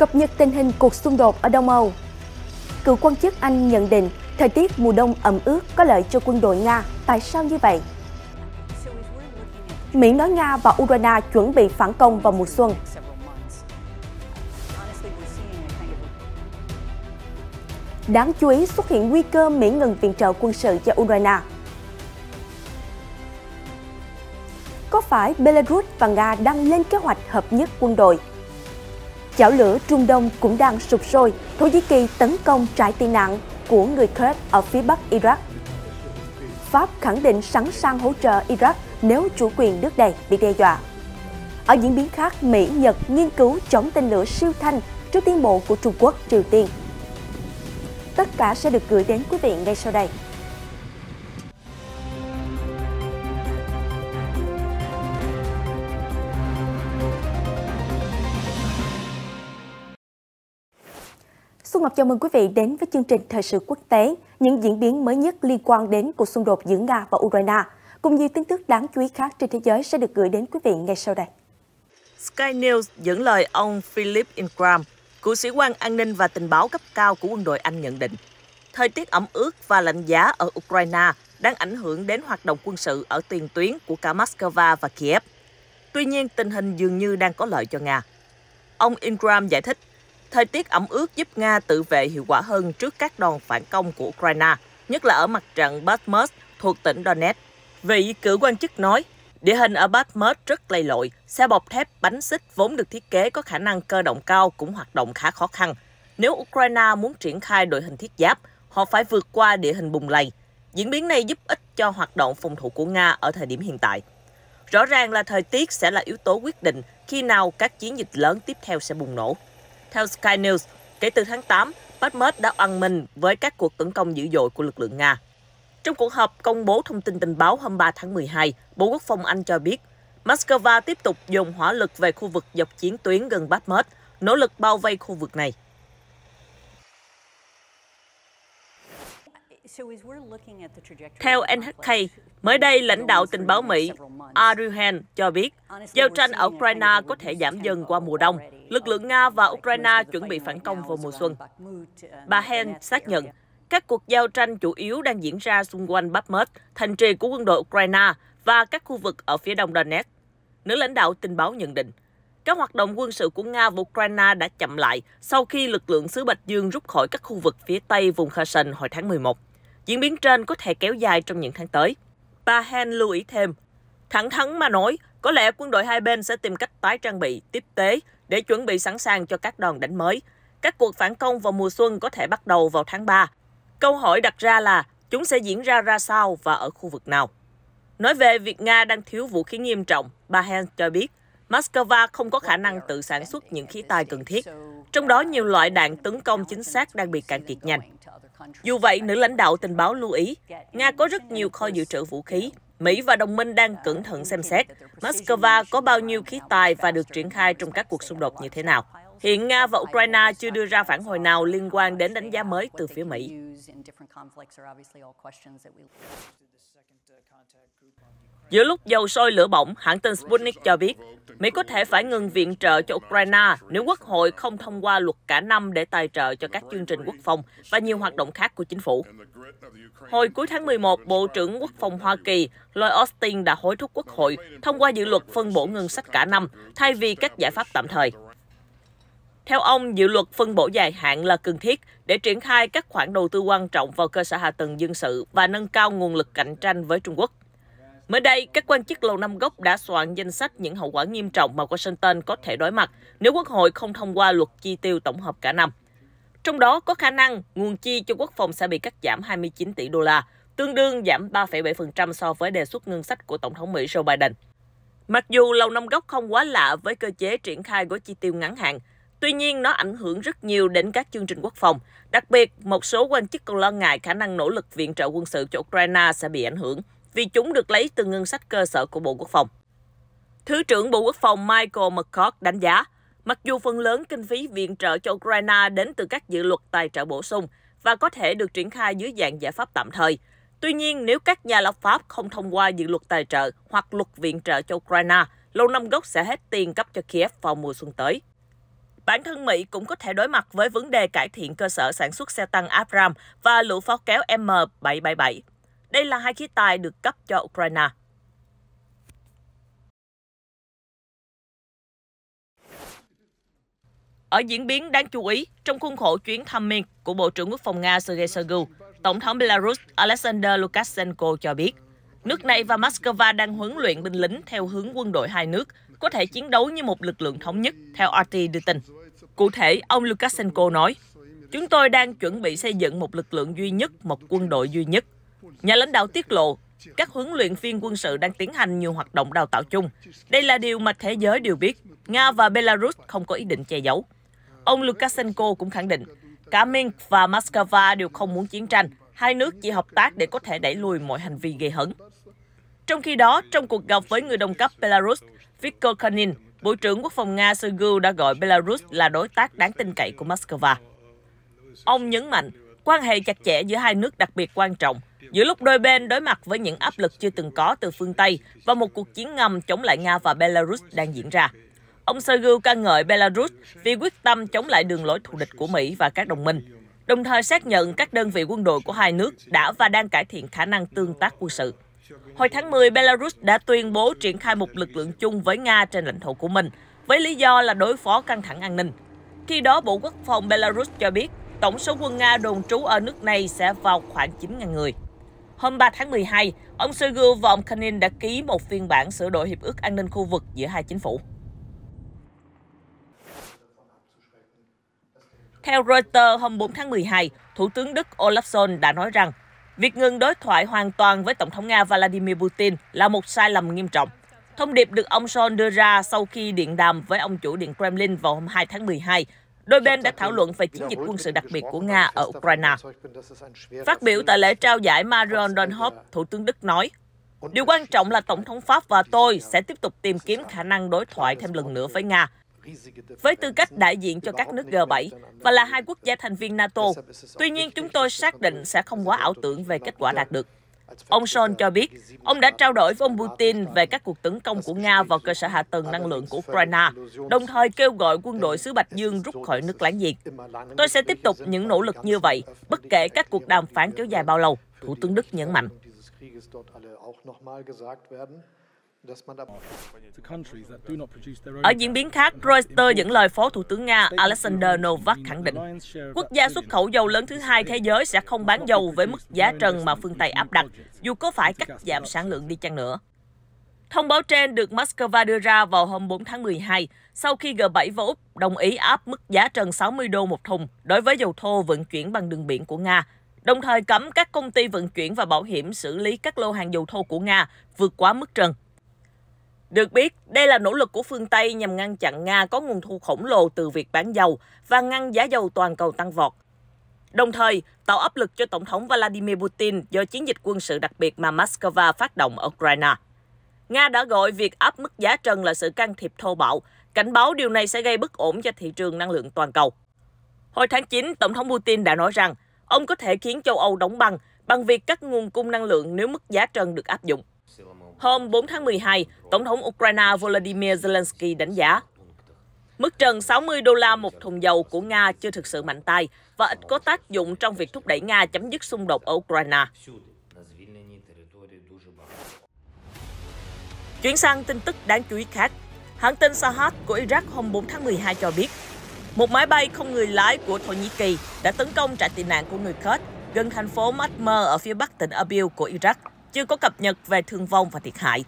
Cập nhật tình hình cuộc xung đột ở Đông Âu. Cựu quan chức Anh nhận định thời tiết mùa đông ẩm ướt có lợi cho quân đội Nga. Tại sao như vậy? Mỹ nói Nga và Ukraine chuẩn bị phản công vào mùa xuân. Đáng chú ý xuất hiện nguy cơ Mỹ ngừng viện trợ quân sự cho Ukraine. Có phải Belarus và Nga đang lên kế hoạch hợp nhất quân đội? Chảo lửa Trung Đông cũng đang sụp sôi, Thổ Nhĩ Kỳ tấn công trại tị nạn của người Kurd ở phía bắc Iraq. Pháp khẳng định sẵn sàng hỗ trợ Iraq nếu chủ quyền nước này bị đe dọa. Ở diễn biến khác, Mỹ, Nhật nghiên cứu chống tên lửa siêu thanh trước tiến bộ của Trung Quốc, Triều Tiên. Tất cả sẽ được gửi đến quý vị ngay sau đây. Xuân Ngọc chào mừng quý vị đến với chương trình Thời sự quốc tế, những diễn biến mới nhất liên quan đến cuộc xung đột giữa Nga và Ukraine, cùng nhiều tin tức đáng chú ý khác trên thế giới sẽ được gửi đến quý vị ngay sau đây. Sky News dẫn lời ông Philip Ingram, cựu sĩ quan an ninh và tình báo cấp cao của quân đội Anh nhận định, thời tiết ẩm ướt và lạnh giá ở Ukraine đang ảnh hưởng đến hoạt động quân sự ở tiền tuyến của cả Moscow và Kiev. Tuy nhiên, tình hình dường như đang có lợi cho Nga. Ông Ingram giải thích, thời tiết ẩm ướt giúp Nga tự vệ hiệu quả hơn trước các đòn phản công của Ukraine, nhất là ở mặt trận Bakhmut thuộc tỉnh Donetsk. Vị cựu quan chức nói, địa hình ở Bakhmut rất lầy lội, xe bọc thép bánh xích vốn được thiết kế có khả năng cơ động cao cũng hoạt động khá khó khăn. Nếu Ukraine muốn triển khai đội hình thiết giáp, họ phải vượt qua địa hình bùn lầy. Diễn biến này giúp ích cho hoạt động phòng thủ của Nga ở thời điểm hiện tại. Rõ ràng là thời tiết sẽ là yếu tố quyết định khi nào các chiến dịch lớn tiếp theo sẽ bùng nổ. Theo Sky News, kể từ tháng 8, Bakhmut đã oằn mình với các cuộc tấn công dữ dội của lực lượng Nga. Trong cuộc họp công bố thông tin tình báo hôm 3 tháng 12, Bộ Quốc phòng Anh cho biết, Moscow tiếp tục dồn hỏa lực về khu vực dọc chiến tuyến gần Bakhmut, nỗ lực bao vây khu vực này. Theo NHK, mới đây lãnh đạo tình báo Mỹ Aruhan cho biết, giao tranh ở Ukraine có thể giảm dần qua mùa đông. Lực lượng Nga và Ukraine chuẩn bị phản công vào mùa xuân. Bà Hen xác nhận, các cuộc giao tranh chủ yếu đang diễn ra xung quanh Bakhmut, thành trì của quân đội Ukraine và các khu vực ở phía đông Donetsk. Nữ lãnh đạo tình báo nhận định, các hoạt động quân sự của Nga và Ukraine đã chậm lại sau khi lực lượng xứ Bạch Dương rút khỏi các khu vực phía tây vùng Kherson hồi tháng 11. Diễn biến trên có thể kéo dài trong những tháng tới. Bà Hen lưu ý thêm, thẳng thắn mà nói, có lẽ quân đội hai bên sẽ tìm cách tái trang bị, tiếp tế để chuẩn bị sẵn sàng cho các đòn đánh mới. Các cuộc phản công vào mùa xuân có thể bắt đầu vào tháng 3. Câu hỏi đặt ra là chúng sẽ diễn ra sao và ở khu vực nào? Nói về việc Nga đang thiếu vũ khí nghiêm trọng, bà Hen cho biết Moscow không có khả năng tự sản xuất những khí tài cần thiết, trong đó nhiều loại đạn tấn công chính xác đang bị cạn kiệt nhanh. Dù vậy, nữ lãnh đạo tình báo lưu ý, Nga có rất nhiều kho dự trữ vũ khí. Mỹ và đồng minh đang cẩn thận xem xét Moscow có bao nhiêu khí tài và được triển khai trong các cuộc xung đột như thế nào. Hiện Nga và Ukraine chưa đưa ra phản hồi nào liên quan đến đánh giá mới từ phía Mỹ. Giữa lúc dầu sôi lửa bỏng, hãng tin Sputnik cho biết, Mỹ có thể phải ngừng viện trợ cho Ukraine nếu Quốc hội không thông qua luật cả năm để tài trợ cho các chương trình quốc phòng và nhiều hoạt động khác của chính phủ. Hồi cuối tháng 11, Bộ trưởng Quốc phòng Hoa Kỳ Lloyd Austin đã hối thúc Quốc hội thông qua dự luật phân bổ ngân sách cả năm thay vì các giải pháp tạm thời. Theo ông, dự luật phân bổ dài hạn là cần thiết để triển khai các khoản đầu tư quan trọng vào cơ sở hạ tầng dân sự và nâng cao nguồn lực cạnh tranh với Trung Quốc. Mới đây, các quan chức Lầu Năm Góc đã soạn danh sách những hậu quả nghiêm trọng mà Washington có thể đối mặt nếu Quốc hội không thông qua luật chi tiêu tổng hợp cả năm. Trong đó có khả năng nguồn chi cho quốc phòng sẽ bị cắt giảm 29 tỷ đô la, tương đương giảm 3,7% so với đề xuất ngân sách của Tổng thống Mỹ Joe Biden. Mặc dù Lầu Năm Góc không quá lạ với cơ chế triển khai gói chi tiêu ngắn hạn, tuy nhiên nó ảnh hưởng rất nhiều đến các chương trình quốc phòng. Đặc biệt, một số quan chức còn lo ngại khả năng nỗ lực viện trợ quân sự cho Ukraine sẽ bị ảnh hưởng, vì chúng được lấy từ ngân sách cơ sở của Bộ Quốc phòng. Thứ trưởng Bộ Quốc phòng Michael McCord đánh giá, mặc dù phần lớn kinh phí viện trợ cho Ukraine đến từ các dự luật tài trợ bổ sung và có thể được triển khai dưới dạng giải pháp tạm thời, tuy nhiên nếu các nhà lập pháp không thông qua dự luật tài trợ hoặc luật viện trợ cho Ukraine, Lầu Năm Góc sẽ hết tiền cấp cho Kiev vào mùa xuân tới. Bản thân Mỹ cũng có thể đối mặt với vấn đề cải thiện cơ sở sản xuất xe tăng Abrams và lũ pháo kéo M777. Đây là hai khí tài được cấp cho Ukraine. Ở diễn biến đáng chú ý, trong khuôn khổ chuyến thăm Minsk của Bộ trưởng Quốc phòng Nga Sergei Shoigu, Tổng thống Belarus Alexander Lukashenko cho biết, nước này và Moscow đang huấn luyện binh lính theo hướng quân đội hai nước, có thể chiến đấu như một lực lượng thống nhất, theo RT đưa tin. Cụ thể, ông Lukashenko nói, chúng tôi đang chuẩn bị xây dựng một lực lượng duy nhất, một quân đội duy nhất. Nhà lãnh đạo tiết lộ, các huấn luyện viên quân sự đang tiến hành nhiều hoạt động đào tạo chung. Đây là điều mà thế giới đều biết. Nga và Belarus không có ý định che giấu. Ông Lukashenko cũng khẳng định, cả Minsk và Moscow đều không muốn chiến tranh. Hai nước chỉ hợp tác để có thể đẩy lùi mọi hành vi gây hấn. Trong khi đó, trong cuộc gặp với người đồng cấp Belarus, Viktor Konin, Bộ trưởng Quốc phòng Nga Shoigu đã gọi Belarus là đối tác đáng tin cậy của Moscow. Ông nhấn mạnh, quan hệ chặt chẽ giữa hai nước đặc biệt quan trọng, giữa lúc đôi bên đối mặt với những áp lực chưa từng có từ phương Tây và một cuộc chiến ngầm chống lại Nga và Belarus đang diễn ra. Ông Shoigu ca ngợi Belarus vì quyết tâm chống lại đường lối thù địch của Mỹ và các đồng minh, đồng thời xác nhận các đơn vị quân đội của hai nước đã và đang cải thiện khả năng tương tác quân sự. Hồi tháng 10, Belarus đã tuyên bố triển khai một lực lượng chung với Nga trên lãnh thổ của mình, với lý do là đối phó căng thẳng an ninh. Khi đó, Bộ Quốc phòng Belarus cho biết tổng số quân Nga đồn trú ở nước này sẽ vào khoảng 9.000 người. Hôm 3 tháng 12, ông Shoigu và ông Konin đã ký một phiên bản sửa đổi Hiệp ước An ninh khu vực giữa hai chính phủ. Theo Reuters, hôm 4 tháng 12, Thủ tướng Đức Olaf Scholz đã nói rằng việc ngừng đối thoại hoàn toàn với Tổng thống Nga Vladimir Putin là một sai lầm nghiêm trọng. Thông điệp được ông Scholz đưa ra sau khi điện đàm với ông chủ Điện Kremlin vào hôm 2 tháng 12. Đôi bên đã thảo luận về chiến dịch quân sự đặc biệt của Nga ở Ukraine. Phát biểu tại lễ trao giải Marion Donhoff, Thủ tướng Đức nói, điều quan trọng là Tổng thống Pháp và tôi sẽ tiếp tục tìm kiếm khả năng đối thoại thêm lần nữa với Nga, với tư cách đại diện cho các nước G7 và là hai quốc gia thành viên NATO. Tuy nhiên, chúng tôi xác định sẽ không quá ảo tưởng về kết quả đạt được. Ông Scholz cho biết, ông đã trao đổi với ông Putin về các cuộc tấn công của Nga vào cơ sở hạ tầng năng lượng của Ukraine, đồng thời kêu gọi quân đội xứ Bạch Dương rút khỏi nước láng giềng. Tôi sẽ tiếp tục những nỗ lực như vậy, bất kể các cuộc đàm phán kéo dài bao lâu, Thủ tướng Đức nhấn mạnh. Ở diễn biến khác, Reuters dẫn lời Phó Thủ tướng Nga Alexander Novak khẳng định, quốc gia xuất khẩu dầu lớn thứ hai thế giới sẽ không bán dầu với mức giá trần mà phương Tây áp đặt, dù có phải cắt giảm sản lượng đi chăng nữa. Thông báo trên được Moscow đưa ra vào hôm 4 tháng 12, sau khi G7 và Úc đồng ý áp mức giá trần 60 đô một thùng đối với dầu thô vận chuyển bằng đường biển của Nga, đồng thời cấm các công ty vận chuyển và bảo hiểm xử lý các lô hàng dầu thô của Nga vượt quá mức trần. Được biết, đây là nỗ lực của phương Tây nhằm ngăn chặn Nga có nguồn thu khổng lồ từ việc bán dầu và ngăn giá dầu toàn cầu tăng vọt. Đồng thời, tạo áp lực cho Tổng thống Vladimir Putin do chiến dịch quân sự đặc biệt mà Moscow phát động ở Ukraine. Nga đã gọi việc áp mức giá trần là sự can thiệp thô bạo, cảnh báo điều này sẽ gây bất ổn cho thị trường năng lượng toàn cầu. Hồi tháng 9, Tổng thống Putin đã nói rằng ông có thể khiến châu Âu đóng băng bằng việc cắt nguồn cung năng lượng nếu mức giá trần được áp dụng. Hôm 4 tháng 12, Tổng thống Ukraine Volodymyr Zelensky đánh giá mức trần 60 đô la một thùng dầu của Nga chưa thực sự mạnh tay và ít có tác dụng trong việc thúc đẩy Nga chấm dứt xung đột ở Ukraine. Chuyển sang tin tức đáng chú ý khác, hãng tin Sahat của Iraq hôm 4 tháng 12 cho biết, một máy bay không người lái của Thổ Nhĩ Kỳ đã tấn công trại tị nạn của người Kurd gần thành phố Matmer ở phía bắc tỉnh Erbil của Iraq, chưa có cập nhật về thương vong và thiệt hại.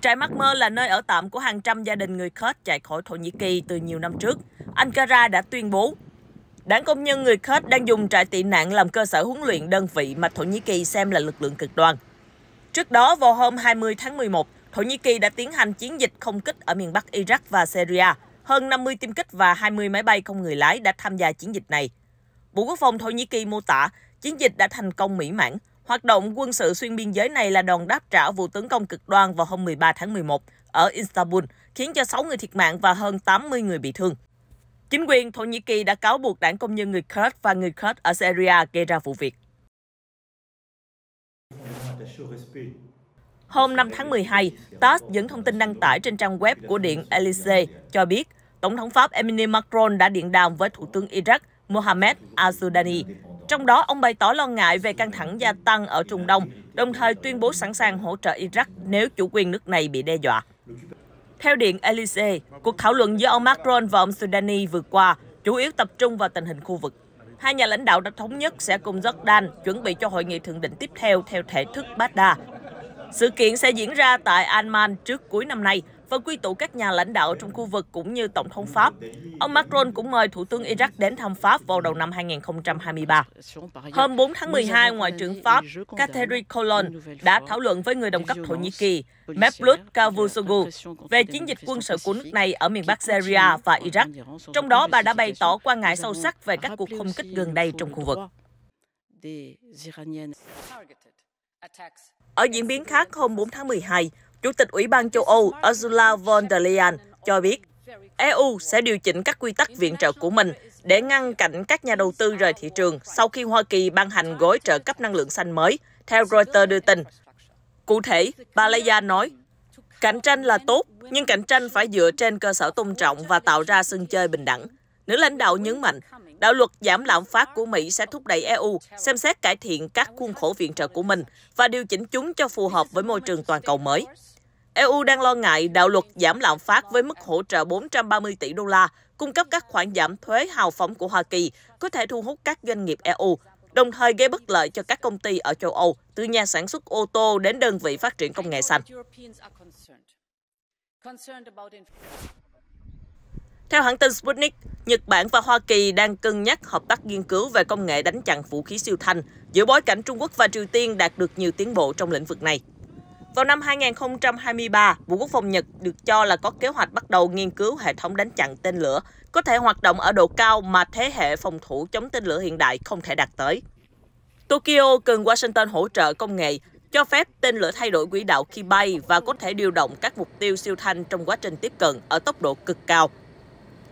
Trại Matmer là nơi ở tạm của hàng trăm gia đình người Kurd chạy khỏi Thổ Nhĩ Kỳ từ nhiều năm trước. Ankara đã tuyên bố, Đảng Công nhân người Kurd đang dùng trại tị nạn làm cơ sở huấn luyện đơn vị mà Thổ Nhĩ Kỳ xem là lực lượng cực đoan. Trước đó, vào hôm 20 tháng 11, Thổ Nhĩ Kỳ đã tiến hành chiến dịch không kích ở miền Bắc Iraq và Syria. Hơn 50 tiêm kích và 20 máy bay không người lái đã tham gia chiến dịch này. Bộ Quốc phòng Thổ Nhĩ Kỳ mô tả, chiến dịch đã thành công mỹ mãn. Hoạt động quân sự xuyên biên giới này là đòn đáp trả vụ tấn công cực đoan vào hôm 13 tháng 11 ở Istanbul, khiến cho 6 người thiệt mạng và hơn 80 người bị thương. Chính quyền Thổ Nhĩ Kỳ đã cáo buộc Đảng Công nhân người Kurd và người Kurd ở Syria gây ra vụ việc. Hôm 5 tháng 12, TASS dẫn thông tin đăng tải trên trang web của Điện Elysee cho biết Tổng thống Pháp Emmanuel Macron đã điện đàm với Thủ tướng Iraq Mohamed al-Sudani. Trong đó, ông bày tỏ lo ngại về căng thẳng gia tăng ở Trung Đông, đồng thời tuyên bố sẵn sàng hỗ trợ Iraq nếu chủ quyền nước này bị đe dọa. Theo Điện Elysee, cuộc thảo luận giữa ông Macron và ông Sudani vừa qua chủ yếu tập trung vào tình hình khu vực. Hai nhà lãnh đạo đã thống nhất sẽ cùng Jordan chuẩn bị cho hội nghị thượng đỉnh tiếp theo thể thức Baghdad. Sự kiện sẽ diễn ra tại Amman trước cuối năm nay và quy tụ các nhà lãnh đạo trong khu vực cũng như Tổng thống Pháp. Ông Macron cũng mời Thủ tướng Iraq đến thăm Pháp vào đầu năm 2023. Hôm 4 tháng 12, Ngoại trưởng Pháp Catherine Colonna đã thảo luận với người đồng cấp Thổ Nhĩ Kỳ Mevlut Cavusoglu về chiến dịch quân sự của nước này ở miền Bắc Syria và Iraq. Trong đó, bà đã bày tỏ quan ngại sâu sắc về các cuộc không kích gần đây trong khu vực. Ở diễn biến khác, hôm 4 tháng 12, Chủ tịch Ủy ban châu Âu Ursula von der Leyen cho biết EU sẽ điều chỉnh các quy tắc viện trợ của mình để ngăn cản các nhà đầu tư rời thị trường sau khi Hoa Kỳ ban hành gói trợ cấp năng lượng xanh mới, theo Reuters đưa tin. Cụ thể, bà Leyen nói, cạnh tranh là tốt, nhưng cạnh tranh phải dựa trên cơ sở tôn trọng và tạo ra sân chơi bình đẳng. Nữ lãnh đạo nhấn mạnh, đạo luật giảm lạm phát của Mỹ sẽ thúc đẩy EU xem xét cải thiện các khuôn khổ viện trợ của mình và điều chỉnh chúng cho phù hợp với môi trường toàn cầu mới. EU đang lo ngại đạo luật giảm lạm phát với mức hỗ trợ 430 tỷ đô la, cung cấp các khoản giảm thuế hào phóng của Hoa Kỳ, có thể thu hút các doanh nghiệp EU, đồng thời gây bất lợi cho các công ty ở châu Âu, từ nhà sản xuất ô tô đến đơn vị phát triển công nghệ xanh. Theo hãng tin Sputnik, Nhật Bản và Hoa Kỳ đang cân nhắc hợp tác nghiên cứu về công nghệ đánh chặn vũ khí siêu thanh, giữa bối cảnh Trung Quốc và Triều Tiên đạt được nhiều tiến bộ trong lĩnh vực này. Vào năm 2023, Bộ Quốc phòng Nhật được cho là có kế hoạch bắt đầu nghiên cứu hệ thống đánh chặn tên lửa, có thể hoạt động ở độ cao mà thế hệ phòng thủ chống tên lửa hiện đại không thể đạt tới. Tokyo cần Washington hỗ trợ công nghệ, cho phép tên lửa thay đổi quỹ đạo khi bay và có thể điều động các mục tiêu siêu thanh trong quá trình tiếp cận ở tốc độ cực cao.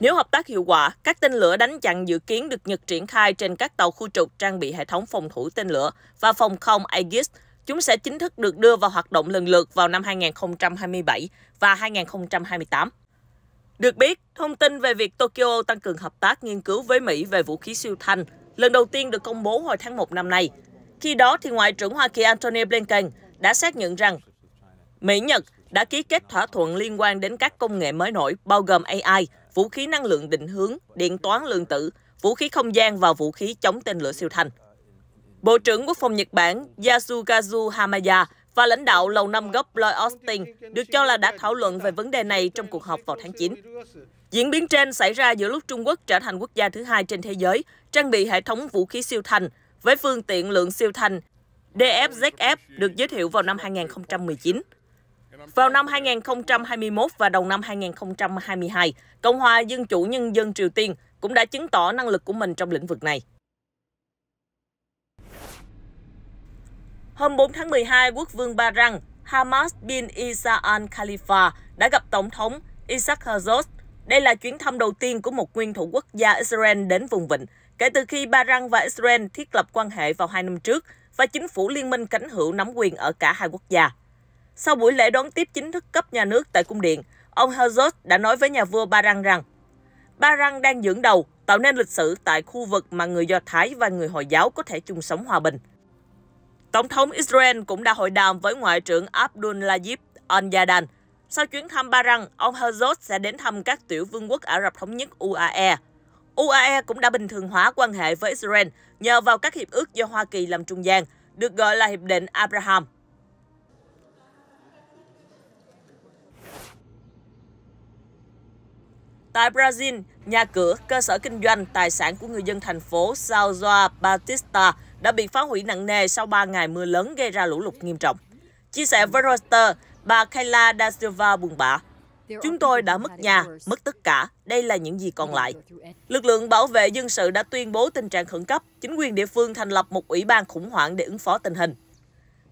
Nếu hợp tác hiệu quả, các tên lửa đánh chặn dự kiến được Nhật triển khai trên các tàu khu trục trang bị hệ thống phòng thủ tên lửa và phòng không Aegis. Chúng sẽ chính thức được đưa vào hoạt động lần lượt vào năm 2027 và 2028. Được biết, thông tin về việc Tokyo tăng cường hợp tác nghiên cứu với Mỹ về vũ khí siêu thanh lần đầu tiên được công bố hồi tháng 1 năm nay. Khi đó, thì Ngoại trưởng Hoa Kỳ Antony Blinken đã xác nhận rằng Mỹ-Nhật đã ký kết thỏa thuận liên quan đến các công nghệ mới nổi, bao gồm AI, vũ khí năng lượng định hướng, điện toán lượng tử, vũ khí không gian và vũ khí chống tên lửa siêu thanh. Bộ trưởng Quốc phòng Nhật Bản Yasukazu Hamada và lãnh đạo Lầu Năm Góc Lloyd Austin được cho là đã thảo luận về vấn đề này trong cuộc họp vào tháng 9. Diễn biến trên xảy ra giữa lúc Trung Quốc trở thành quốc gia thứ hai trên thế giới trang bị hệ thống vũ khí siêu thanh với phương tiện lượng siêu thanh DFZF được giới thiệu vào năm 2019. Vào năm 2021 và đầu năm 2022, Cộng hòa Dân chủ Nhân dân Triều Tiên cũng đã chứng tỏ năng lực của mình trong lĩnh vực này. Hôm 4 tháng 12, quốc vương Bahrain Hamad bin Isa Al Khalifa đã gặp Tổng thống Isaac Herzog. Đây là chuyến thăm đầu tiên của một nguyên thủ quốc gia Israel đến vùng vịnh, kể từ khi Bahrain và Israel thiết lập quan hệ vào 2 năm trước và chính phủ liên minh cánh hữu nắm quyền ở cả hai quốc gia. Sau buổi lễ đón tiếp chính thức cấp nhà nước tại cung điện, ông Herzog đã nói với nhà vua Bahrain rằng Bahrain đang dẫn đầu tạo nên lịch sử tại khu vực mà người Do Thái và người Hồi giáo có thể chung sống hòa bình. Tổng thống Israel cũng đã hội đàm với Ngoại trưởng Abdulaziz Al-Yardan. Sau chuyến thăm Bahrain, ông Herzog sẽ đến thăm các tiểu vương quốc Ả Rập Thống Nhất UAE. UAE cũng đã bình thường hóa quan hệ với Israel nhờ vào các hiệp ước do Hoa Kỳ làm trung gian, được gọi là Hiệp định Abraham. Tại Brazil, nhà cửa, cơ sở kinh doanh, tài sản của người dân thành phố São João Batista đã bị phá hủy nặng nề sau 3 ngày mưa lớn gây ra lũ lụt nghiêm trọng. Chia sẻ với Reuters, bà Keila da Silva buồn bã. Chúng tôi đã mất nhà, mất tất cả, đây là những gì còn lại. Lực lượng bảo vệ dân sự đã tuyên bố tình trạng khẩn cấp, chính quyền địa phương thành lập một ủy ban khủng hoảng để ứng phó tình hình.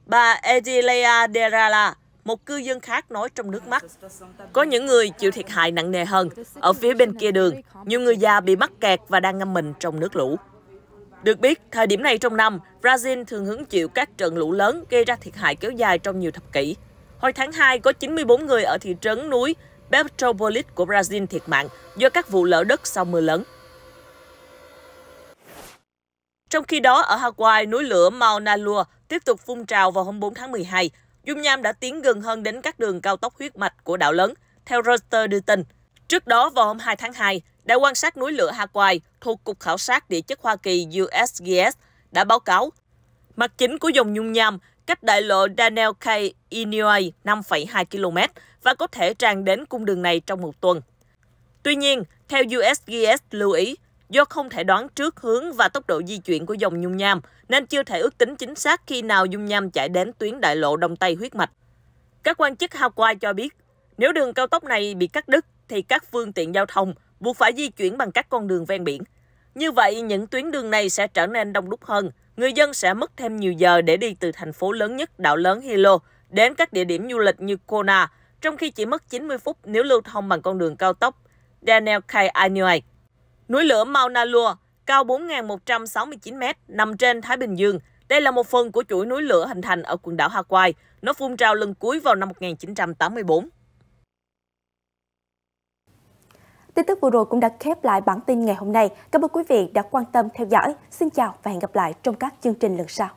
Bà Edileia Derala, một cư dân khác nói trong nước mắt. Có những người chịu thiệt hại nặng nề hơn. Ở phía bên kia đường, nhiều người già bị mắc kẹt và đang ngâm mình trong nước lũ. Được biết, thời điểm này trong năm, Brazil thường hứng chịu các trận lũ lớn gây ra thiệt hại kéo dài trong nhiều thập kỷ. Hồi tháng 2, có 94 người ở thị trấn núi Petropolis của Brazil thiệt mạng do các vụ lở đất sau mưa lớn. Trong khi đó, ở Hawaii, núi lửa Mauna Loa tiếp tục phun trào vào hôm 4 tháng 12. Dung nham đã tiến gần hơn đến các đường cao tốc huyết mạch của đảo lớn, theo Reuters đưa tin. Trước đó, vào hôm 2 tháng 2, Đài quan sát núi lửa Hawaii thuộc Cục Khảo sát Địa chất Hoa Kỳ USGS đã báo cáo mặt chính của dòng dung nham cách đại lộ Daniel K. Inouye 5,2 km và có thể tràn đến cung đường này trong một tuần. Tuy nhiên, theo USGS lưu ý, do không thể đoán trước hướng và tốc độ di chuyển của dòng dung nham, nên chưa thể ước tính chính xác khi nào dung nham chạy đến tuyến đại lộ Đông Tây huyết mạch. Các quan chức Hawaii cho biết, nếu đường cao tốc này bị cắt đứt, thì các phương tiện giao thông buộc phải di chuyển bằng các con đường ven biển. Như vậy, những tuyến đường này sẽ trở nên đông đúc hơn. Người dân sẽ mất thêm nhiều giờ để đi từ thành phố lớn nhất đảo lớn Hilo đến các địa điểm du lịch như Kona, trong khi chỉ mất 90 phút nếu lưu thông bằng con đường cao tốc Daniel K. Inouye. Núi lửa Mauna Loa, cao 4.169 m, nằm trên Thái Bình Dương. Đây là một phần của chuỗi núi lửa hình thành ở quần đảo Hawaii. Nó phun trào lần cuối vào năm 1984. Tin tức vừa rồi cũng đã khép lại bản tin ngày hôm nay. Cảm ơn quý vị đã quan tâm theo dõi. Xin chào và hẹn gặp lại trong các chương trình lần sau.